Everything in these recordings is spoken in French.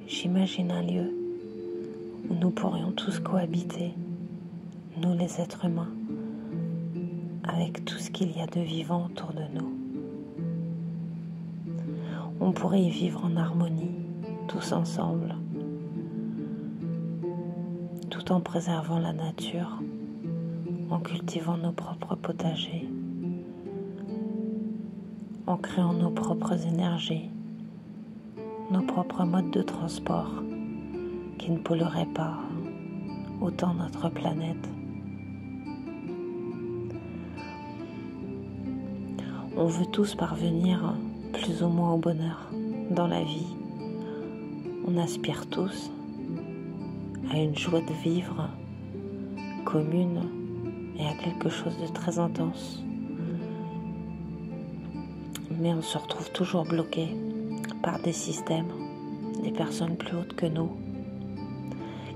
j'imagine un lieu où nous pourrions tous cohabiter, nous les êtres humains, avec tout ce qu'il y a de vivant autour de nous. On pourrait y vivre en harmonie, tous ensemble, tout en préservant la nature, en cultivant nos propres potagers, en créant nos propres énergies, nos propres modes de transport qui ne pollueraient pas autant notre planète. On veut tous parvenir plus ou moins au bonheur dans la vie. On aspire tous à une joie de vivre commune et à quelque chose de très intense. Mais on se retrouve toujours bloqué par des systèmes, des personnes plus hautes que nous,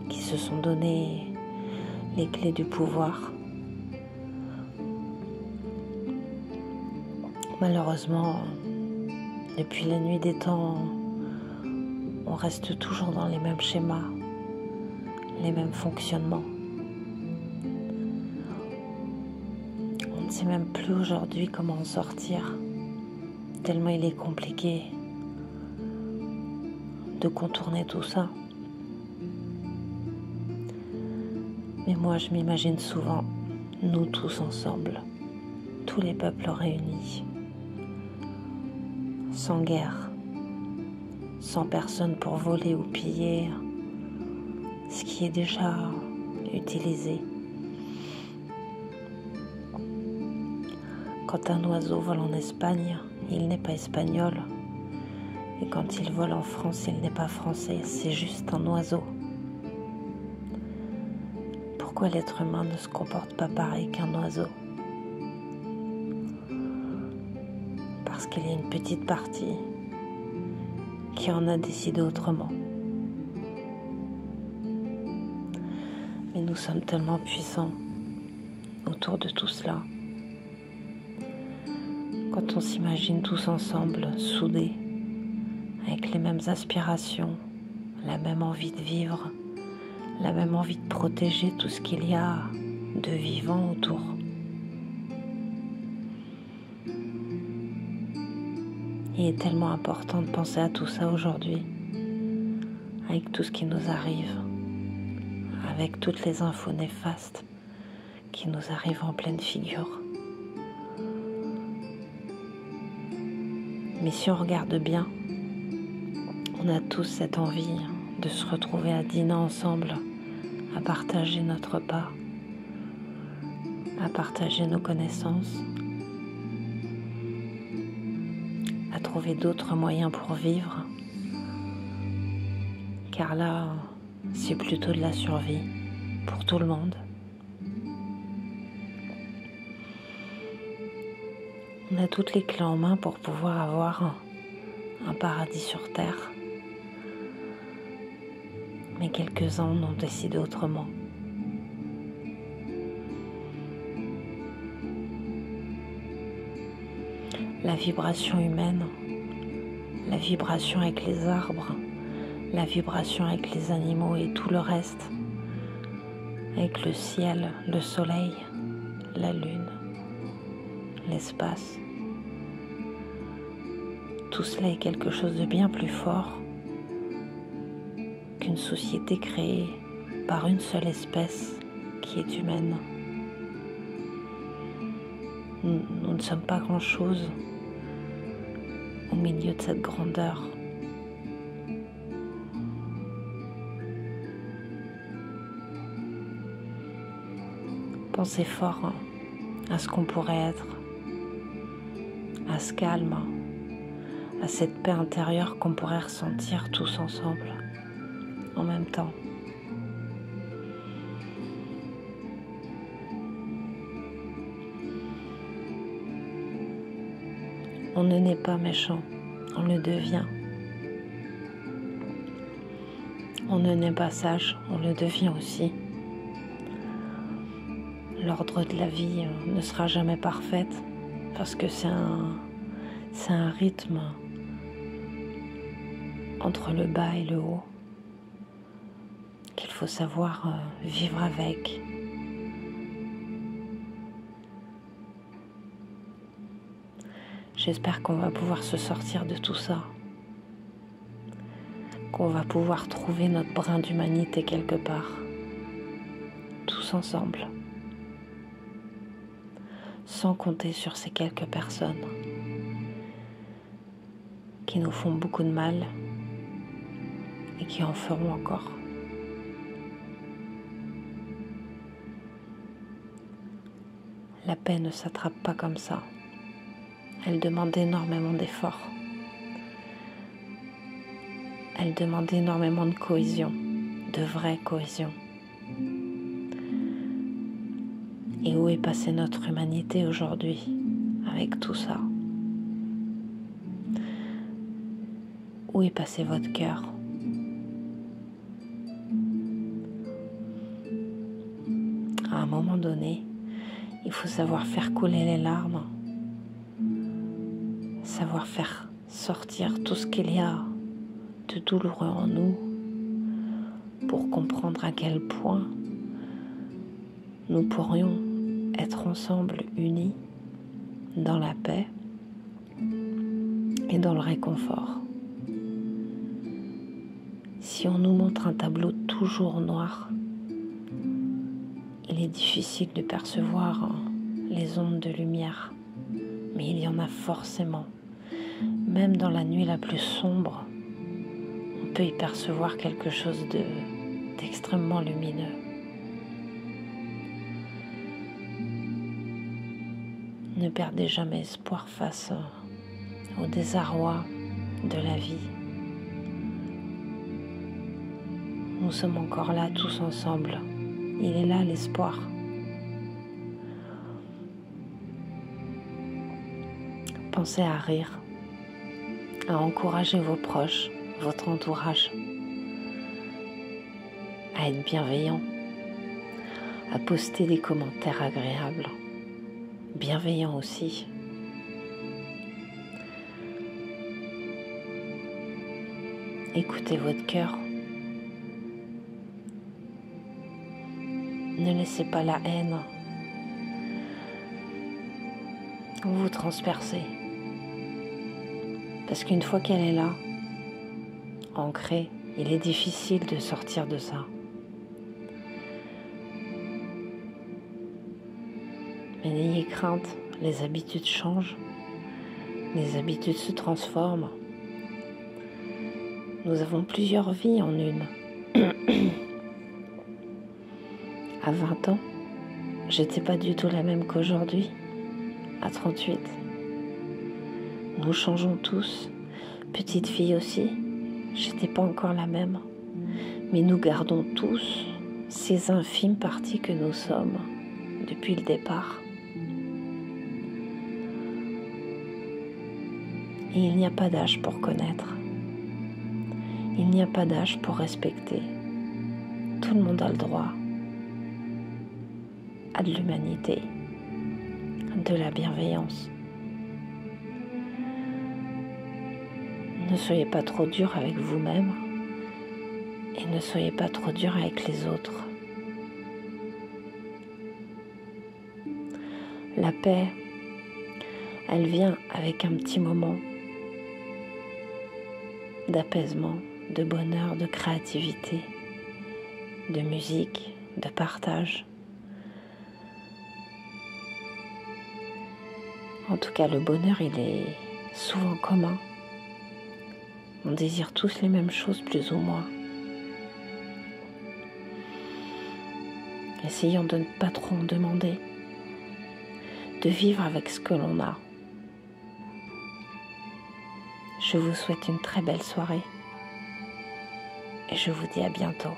qui se sont donné les clés du pouvoir. Malheureusement, depuis la nuit des temps, on reste toujours dans les mêmes schémas, les mêmes fonctionnements. On ne sait même plus aujourd'hui comment en sortir, tellement il est compliqué de contourner tout ça. Mais moi, je m'imagine souvent, nous tous ensemble, tous les peuples réunis, sans guerre, sans personne pour voler ou piller ce qui est déjà utilisé. Quand un oiseau vole en Espagne, il n'est pas espagnol. Et quand il vole en France, il n'est pas français, c'est juste un oiseau. Pourquoi l'être humain ne se comporte pas pareil qu'un oiseau ? Parce qu'il y a une petite partie qui en a décidé autrement. Mais nous sommes tellement puissants autour de tout cela. Quand on s'imagine tous ensemble, soudés, avec les mêmes aspirations, la même envie de vivre, la même envie de protéger tout ce qu'il y a de vivant autour. Il est tellement important de penser à tout ça aujourd'hui, avec tout ce qui nous arrive, avec toutes les infos néfastes qui nous arrivent en pleine figure. Mais si on regarde bien, on a tous cette envie de se retrouver à dîner ensemble, à partager notre repas, à partager nos connaissances, à trouver d'autres moyens pour vivre, car là, c'est plutôt de la survie pour tout le monde. On a toutes les clés en main pour pouvoir avoir un paradis sur terre. Mais quelques-uns en ont décidé autrement. La vibration humaine, la vibration avec les arbres, la vibration avec les animaux et tout le reste, avec le ciel, le soleil, la lune, l'espace. Tout cela est quelque chose de bien plus fort qu'une société créée par une seule espèce qui est humaine. Nous ne sommes pas grand-chose au milieu de cette grandeur. Pensez fort à ce qu'on pourrait être, à ce calme, à cette paix intérieure qu'on pourrait ressentir tous ensemble, en même temps. On ne naît pas méchant, on le devient. On ne naît pas sage, on le devient aussi. L'ordre de la vie ne sera jamais parfaite parce que c'est un rythme entre le bas et le haut, faut savoir vivre avec. J'espère qu'on va pouvoir se sortir de tout ça, qu'on va pouvoir trouver notre brin d'humanité quelque part, tous ensemble, sans compter sur ces quelques personnes qui nous font beaucoup de mal et qui en feront encore. La paix ne s'attrape pas comme ça. Elle demande énormément d'efforts. Elle demande énormément de cohésion, de vraie cohésion. Et où est passée notre humanité aujourd'hui avec tout ça? Où est passé votre cœur? À un moment donné, il faut savoir faire couler les larmes, savoir faire sortir tout ce qu'il y a de douloureux en nous pour comprendre à quel point nous pourrions être ensemble unis dans la paix et dans le réconfort. Si on nous montre un tableau toujours noir, il est difficile de percevoir les ondes de lumière, mais il y en a forcément. Même dans la nuit la plus sombre, on peut y percevoir quelque chose d'extrêmement lumineux. Ne perdez jamais espoir face au désarroi de la vie. Nous sommes encore là tous ensemble. Il est là l'espoir. Pensez à rire, à encourager vos proches, votre entourage, à être bienveillant, à poster des commentaires agréables, bienveillants aussi. Écoutez votre cœur. Ne laissez pas la haine vous transpercer. Parce qu'une fois qu'elle est là, ancrée, il est difficile de sortir de ça. Mais n'ayez crainte, les habitudes changent, les habitudes se transforment. Nous avons plusieurs vies en une. À 20 ans, j'étais pas du tout la même qu'aujourd'hui, à 38. Nous changeons tous, petite fille aussi, j'étais pas encore la même. Mais nous gardons tous ces infimes parties que nous sommes depuis le départ. Et il n'y a pas d'âge pour connaître. Il n'y a pas d'âge pour respecter. Tout le monde a le droit à de l'humanité, de la bienveillance. Ne soyez pas trop dur avec vous-même et ne soyez pas trop dur avec les autres. La paix, elle vient avec un petit moment d'apaisement, de bonheur, de créativité, de musique, de partage. En tout cas, le bonheur, il est souvent commun. On désire tous les mêmes choses, plus ou moins. Essayons de ne pas trop en demander, de vivre avec ce que l'on a. Je vous souhaite une très belle soirée et je vous dis à bientôt.